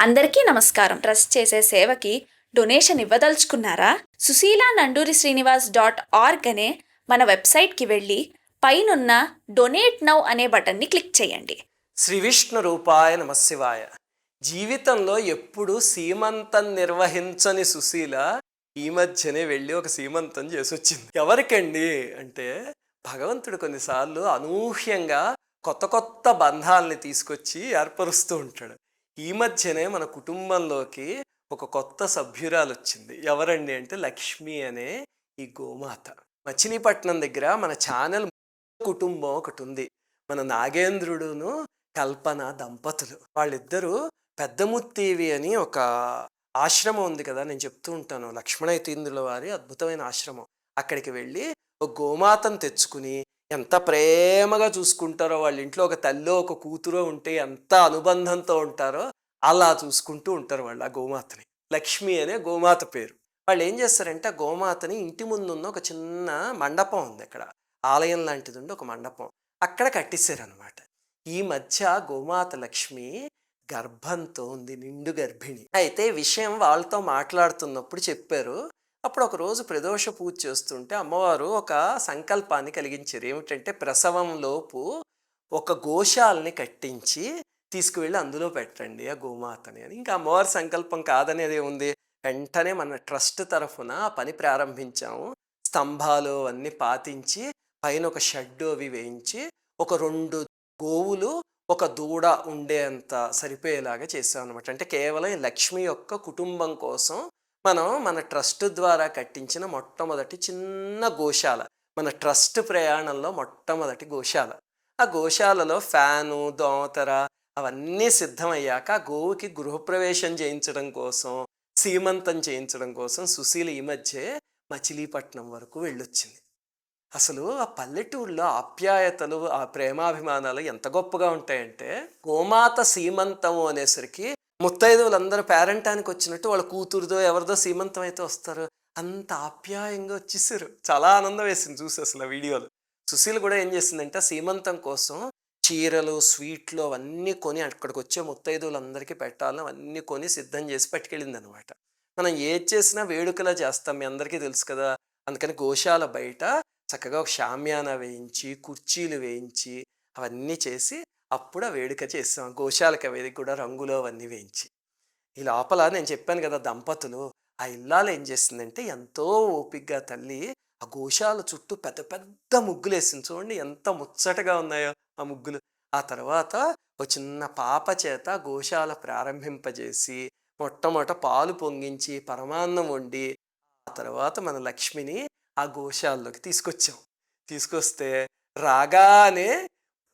అందరికీ నమస్కారం. ట్రస్ట్ చేసే సేవకి డొనేషన్ ఇవ్వదలుచుకున్నారా? susilananduriSrinivas.org అనే మన వెబ్సైట్కి వెళ్ళి పైనున్న డొనేట్ నౌ అనే బటన్ని క్లిక్ చేయండి. శ్రీ విష్ణు రూపాయ నమశివాయ. జీవితంలో ఎప్పుడు సీమంతం నిర్వహించని సుశీల ఈ మధ్యనే వెళ్ళి ఒక సీమంతం చేసి వచ్చింది. ఎవరికండి అంటే, భగవంతుడు కొన్నిసార్లు అనూహ్యంగా కొత్త కొత్త బంధాలని తీసుకొచ్చి ఏర్పరుస్తూ ఉంటాడు. ఈ మధ్యనే మన కుటుంబంలోకి ఒక కొత్త సభ్యురాలు వచ్చింది. ఎవరండి అంటే లక్ష్మి అనే ఈ గోమాత. మచిలీపట్నం దగ్గర మన ఛానల్ కుటుంబం ఒకటి ఉంది. మన నాగేంద్రుడును కల్పన దంపతులు, వాళ్ళిద్దరూ పెద్దముత్తేవి అని ఒక ఆశ్రమం ఉంది కదా, నేను చెప్తూ ఉంటాను, లక్ష్మణయతీంద్రుల వారి అద్భుతమైన ఆశ్రమం. అక్కడికి వెళ్ళి ఒక గోమాతను తెచ్చుకుని ఎంత ప్రేమగా చూసుకుంటారో, వాళ్ళ ఇంట్లో ఒక తల్లో ఒక కూతురో ఉంటే ఎంత అనుబంధంతో ఉంటారో అలా చూసుకుంటూ ఉంటారు వాళ్ళు ఆ గోమాతని. లక్ష్మి అనే గోమాత పేరు. వాళ్ళు ఏం చేస్తారంటే, ఆ గోమాతని ఇంటి ముందున్న ఒక చిన్న మండపం ఉంది, అక్కడ ఆలయం లాంటిది ఉండి ఒక మండపం, అక్కడ కట్టిస్తారనమాట. ఈ మధ్య గోమాత లక్ష్మి గర్భంతో ఉంది, నిండు గర్భిణి. అయితే విషయం వాళ్ళతో మాట్లాడుతున్నప్పుడు చెప్పారు. అప్పుడు ఒక రోజు ప్రదోష పూజ చేస్తుంటే అమ్మవారు ఒక సంకల్పాన్ని కలిగించారు. ఏమిటంటే, ప్రసవం లోపు ఒక గోశాలని కట్టించి తీసుకువెళ్ళి అందులో పెట్టండి ఆ గోమాతని అని. ఇంకా అమ్మవారి సంకల్పం కాదనేది ఉంది. వెంటనే మన ట్రస్ట్ తరఫున ఆ పని ప్రారంభించాము. స్తంభాలు అన్నీ పాతించి పైన ఒక షెడ్ అవి వేయించి ఒక 2 గోవులు ఒక దూడ ఉండేంత సరిపోయేలాగా చేసాం అనమాట. అంటే కేవలం లక్ష్మి యొక్క కుటుంబం కోసం మనం మన ట్రస్ట్ ద్వారా కట్టించిన మొట్టమొదటి చిన్న గోశాల, మన ట్రస్ట్ ప్రయాణంలో మొట్టమొదటి గోశాల. ఆ గోశాలలో ఫ్యాను, దోమతెర అవన్నీ సిద్ధమయ్యాక గోవుకి గృహప్రవేశం చేయించడం కోసం, సీమంతం చేయించడం కోసం సుశీల ఈ మధ్య మచిలీపట్నం వరకు వెళ్ళొచ్చింది. అసలు ఆ పల్లెటూరులో ఆప్యాయతలు, ఆ ప్రేమాభిమానాలు ఎంత గొప్పగా ఉంటాయంటే, గోమాత సీమంతము అనేసరికి ముత్తైదువులందరూ పేరంటానికి వచ్చినట్టు వాళ్ళ కూతురుదో ఎవరిదో సీమంతం అయితే వస్తారు, అంత ఆప్యాయంగా వచ్చేసారు. చాలా ఆనందం వేసింది చూసి అసలు ఆ వీడియోలు. సుశీల్ కూడా ఏం చేసిందంటే, సీమంతం కోసం చీరలు, స్వీట్లు అవన్నీ కొని అక్కడికి వచ్చే ముత్తైదువులందరికీ పెట్టాలని అవన్నీ కొని సిద్ధం చేసి పట్టుకెళ్ళింది అనమాట. మనం ఏది చేసినా వేడుకలా చేస్తాం, మీ అందరికీ తెలుసు కదా. అందుకని గోశాల బయట చక్కగా ఒక షామ్యానా వేయించి, కుర్చీలు వేయించి అవన్నీ చేసి అప్పుడు ఆ వేడుక చేస్తాం. గోశాలకి అవి కూడా రంగులు అవన్నీ వేయించి. ఈ లోపల నేను చెప్పాను కదా దంపతులు, ఆ ఇల్లాలు ఏం చేసిందంటే, ఎంతో ఓపిగ్గా తల్లి ఆ గోశాల చుట్టూ పెద్ద పెద్ద ముగ్గులు వేసింది. చూడండి ఎంత ముచ్చటగా ఉన్నాయో ఆ ముగ్గులు. ఆ తర్వాత ఒక చిన్న పాప చేత గోశాల ప్రారంభింపజేసి మొట్టమొదట పాలు పొంగించి పరమాన్నం వండి ఆ తర్వాత మన లక్ష్మిని ఆ గోశాలలోకి తీసుకొస్తే రాగానే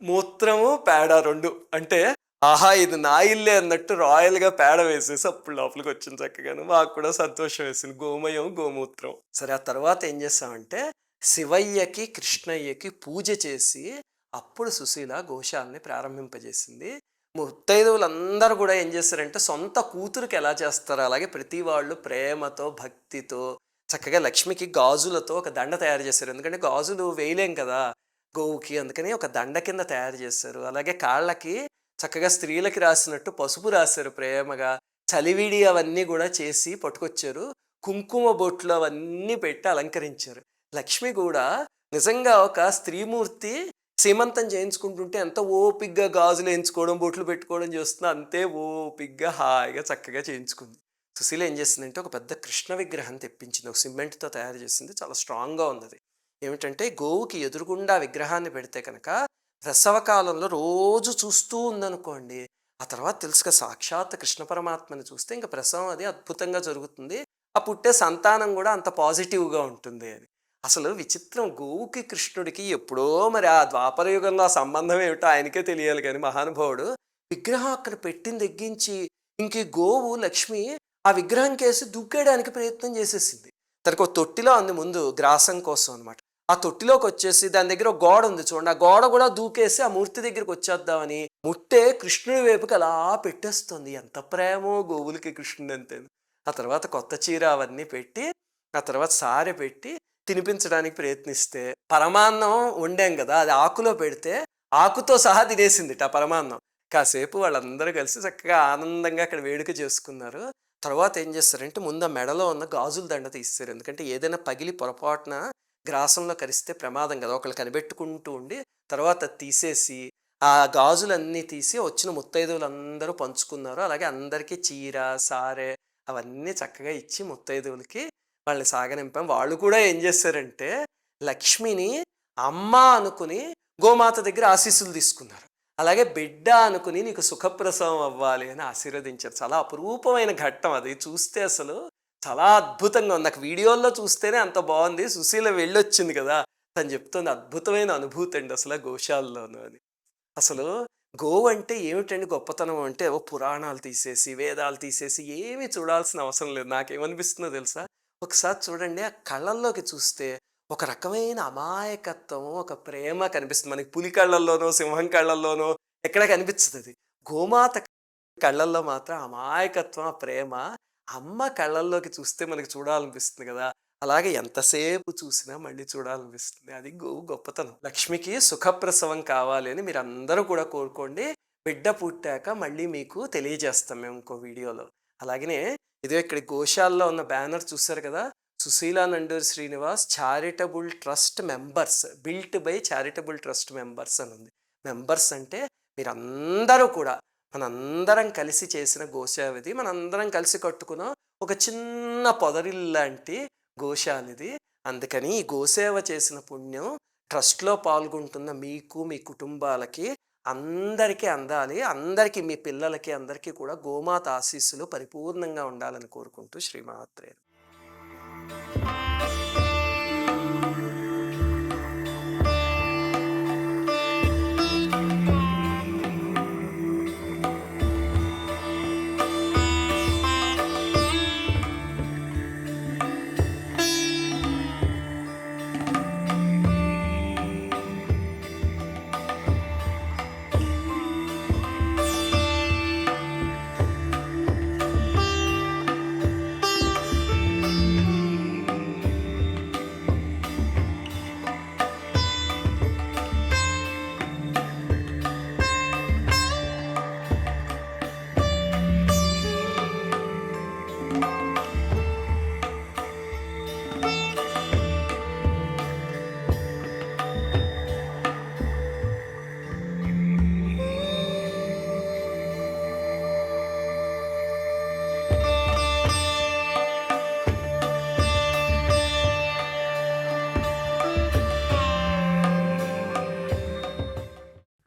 మూత్రము పేడ 2 అంటే, ఆహా ఇది నా ఇల్లే అన్నట్టు రాయల్గా పేడ వేసేసి అప్పుడు లోపలికి వచ్చింది చక్కగాను. మాకు కూడా సంతోషం వేసింది. గోమయం, గోమూత్రం. సరే, ఆ తర్వాత ఏం చేస్తామంటే, శివయ్యకి కృష్ణయ్యకి పూజ చేసి అప్పుడు సుశీల గోశాలని ప్రారంభింపజేసింది. ముత్తైదువులందరూ కూడా ఏం చేస్తారంటే, సొంత కూతురికి ఎలా చేస్తారో అలాగే ప్రతి వాళ్ళు ప్రేమతో భక్తితో చక్కగా లక్ష్మికి గాజులతో ఒక దండ తయారు చేశారు. ఎందుకంటే గాజులు వేయలేం కదా గోవుకి, అందుకని ఒక దండ కింద తయారు చేశారు. అలాగే కాళ్ళకి చక్కగా స్త్రీలకి రాసినట్టు పసుపు రాశారు ప్రేమగా. చలివిడి అవన్నీ కూడా చేసి పట్టుకొచ్చారు. కుంకుమ బొట్లు అవన్నీ పెట్టి అలంకరించారు. లక్ష్మి కూడా నిజంగా ఒక స్త్రీమూర్తి సీమంతం చేయించుకుంటుంటే ఎంత ఓపిగ్గా గాజులు వేయించుకోవడం, బొట్లు పెట్టుకోవడం చేస్తుందో అంతే ఓపిగ్గా హాయిగా చక్కగా చేయించుకుంది. సుశీల ఏం చేసిందంటే, ఒక పెద్ద కృష్ణ విగ్రహం తెప్పించింది. ఒక సిమెంట్తో తయారు చేసింది, చాలా స్ట్రాంగ్గా ఉంది అది. ఏమిటంటే, గోవుకి ఎదురుగుండా విగ్రహాన్ని పెడితే కనుక ప్రసవ కాలంలో రోజు చూస్తూ ఉందనుకోండి, ఆ తర్వాత తెలుసుగా సాక్షాత్ కృష్ణ పరమాత్మని చూస్తే ఇంకా ప్రసవం అది అద్భుతంగా జరుగుతుంది. ఆ పుట్టే సంతానం కూడా అంత పాజిటివ్గా ఉంటుంది అని. అసలు విచిత్రం, గోవుకి కృష్ణుడికి ఎప్పుడో మరి ఆ ద్వాపర యుగంలో ఆ సంబంధం ఏమిటో ఆయనకే తెలియాలి. కానీ మహానుభావుడు విగ్రహం అక్కడ పెట్టిన తెగ్గించి ఇంక గోవు లక్ష్మి ఆ విగ్రహం కేసి దూకేయడానికి ప్రయత్నం చేసేసింది. తనకు ఒక తొట్టిలో ఉంది ముందు గ్రాసం కోసం అనమాట. ఆ తొట్టిలోకి వచ్చేసి దాని దగ్గర ఒక గోడ ఉంది చూడండి, ఆ గోడ కూడా దూకేసి ఆ మూర్తి దగ్గరికి వచ్చేద్దామని ముట్టే కృష్ణుడి వైపుకి అలా పెట్టేస్తుంది. ఎంత ప్రేమో గోవులకి కృష్ణుడు అంతే. ఆ తర్వాత కొత్త చీర అవన్నీ పెట్టి ఆ తర్వాత సారె పెట్టి తినిపించడానికి ప్రయత్నిస్తే, పరమాన్నం వండాం కదా అది ఆకులో పెడితే ఆకుతో సహా తినేసింది ఆ పరమాన్నం. కాసేపు వాళ్ళందరూ కలిసి చక్కగా ఆనందంగా అక్కడ వేడుక చేసుకున్నారు. తర్వాత ఏం చేస్తారంటే ముందు ఆ మెడలో ఉన్న గాజుల దండ తీసేశారు. ఎందుకంటే ఏదైనా పగిలి పొరపాటున గ్రాసంలో కరిస్తే ప్రమాదం కదా! ఒకళ్ళు కనిపెట్టుకుంటూ ఉండి తర్వాత అది తీసేసి ఆ గాజులన్నీ తీసి వచ్చిన ముత్తైదువులందరూ పంచుకున్నారు. అలాగే అందరికీ చీర, సారె అవన్నీ చక్కగా ఇచ్చి ముత్తైదువులకి వాళ్ళని సాగనింపాం. వాళ్ళు కూడా ఏం చేశారంటే లక్ష్మిని అమ్మ అనుకుని గోమాత దగ్గర ఆశీస్సులు తీసుకున్నారు. అలాగే బిడ్డ అనుకుని నీకు సుఖప్రసవం అవ్వాలి అని ఆశీర్వదించారు. చాలా అపురూపమైన ఘట్టం అది. చూస్తే అసలు చాలా అద్భుతంగా ఉంది. నాకు వీడియోల్లో చూస్తేనే అంత బాగుంది. సుశీల వెళ్ళొచ్చింది కదా! తను చెప్తుంది అద్భుతమైన అనుభూతి అండి అసలు గోశాలలోను అని. అసలు గోవు అంటే ఏమిటండి గొప్పతనం అంటే ఏవో పురాణాలు తీసేసి, వేదాలు తీసేసి ఏమీ చూడాల్సిన అవసరం లేదు. నాకేమనిపిస్తుందో తెలుసా? ఒకసారి చూడండి ఆ కళ్ళల్లోకి చూస్తే ఒక రకమైన అమాయకత్వం, ఒక ప్రేమ కనిపిస్తుంది. మనకి పులి కళ్ళల్లోనో, సింహం కళ్ళల్లోనో ఎక్కడ కనిపించదది. గోమాత కళ్ళల్లో మాత్రం అమాయకత్వం, ఆ ప్రేమ అమ్మ కళ్ళల్లోకి చూస్తే మనకి చూడాలనిపిస్తుంది కదా! అలాగే ఎంతసేపు చూసినా మళ్ళీ చూడాలనిపిస్తుంది. అది గోవు గొప్పతనం. లక్ష్మికి సుఖప్రసవం కావాలి అని మీరందరూ కూడా కోరుకోండి. బిడ్డ పుట్టాక మళ్ళీ మీకు తెలియజేస్తాం మేము ఇంకో వీడియోలో. అలాగనే ఇదో ఇక్కడ గోశాలలో ఉన్న బ్యానర్ చూసారు కదా! Susheela Nanduri Srinivas charitable trust members, built by charitable trust members అని ఉంది. మెంబర్స్ అంటే మీరందరూ కూడా మనందరం కలిసి చేసిన గోసేవ ఇది. మనందరం కలిసి కట్టుకున్న ఒక చిన్న పొదరిల్లాంటి గోశాల ఇది. అందుకని ఈ గోసేవ చేసిన పుణ్యం ట్రస్ట్లో పాల్గొంటున్న మీకు, మీ కుటుంబాలకి అందరికీ అందాలి. అందరికీ, మీ పిల్లలకి అందరికీ కూడా గోమాత ఆశీస్సులు పరిపూర్ణంగా ఉండాలని కోరుకుంటూ శ్రీమాత్రే.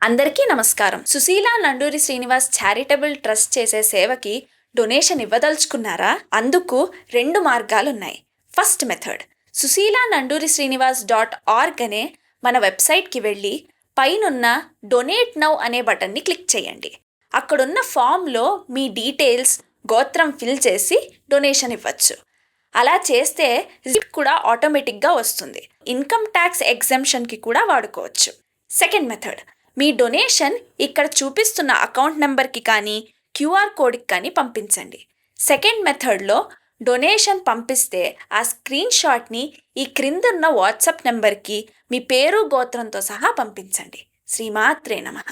అందరికీ నమస్కారం. సుశీల నండూరి శ్రీనివాస్ చారిటబుల్ ట్రస్ట్ చేసే సేవకి డొనేషన్ ఇవ్వదలుచుకున్నారా? అందుకు 2 మార్గాలున్నాయి. ఫస్ట్ మెథడ్, suseelananduriSrinivas.org అనే మన వెబ్సైట్కి వెళ్ళి పైనున్న డొనేట్ నౌ అనే బటన్ని క్లిక్ చేయండి. అక్కడున్న ఫామ్లో మీ డీటెయిల్స్, గోత్రం ఫిల్ చేసి డొనేషన్ ఇవ్వచ్చు. అలా చేస్తే రిసిప్ట్ కూడా ఆటోమేటిక్గా వస్తుంది. ఇన్కమ్ ట్యాక్స్ ఎగ్జెంప్షన్కి కూడా వాడుకోవచ్చు. సెకండ్ మెథడ్, మీ డొనేషన్ ఇక్కడ చూపిస్తున్న అకౌంట్ నెంబర్కి కానీ క్యూఆర్ కోడ్కి కానీ పంపించండి. సెకండ్ మెథడ్లో డొనేషన్ పంపిస్తే ఆ స్క్రీన్ షాట్ని ఈ క్రిందున్న వాట్సాప్ నెంబర్కి మీ పేరు, గోత్రంతో సహా పంపించండి. శ్రీమాత్రే నమః.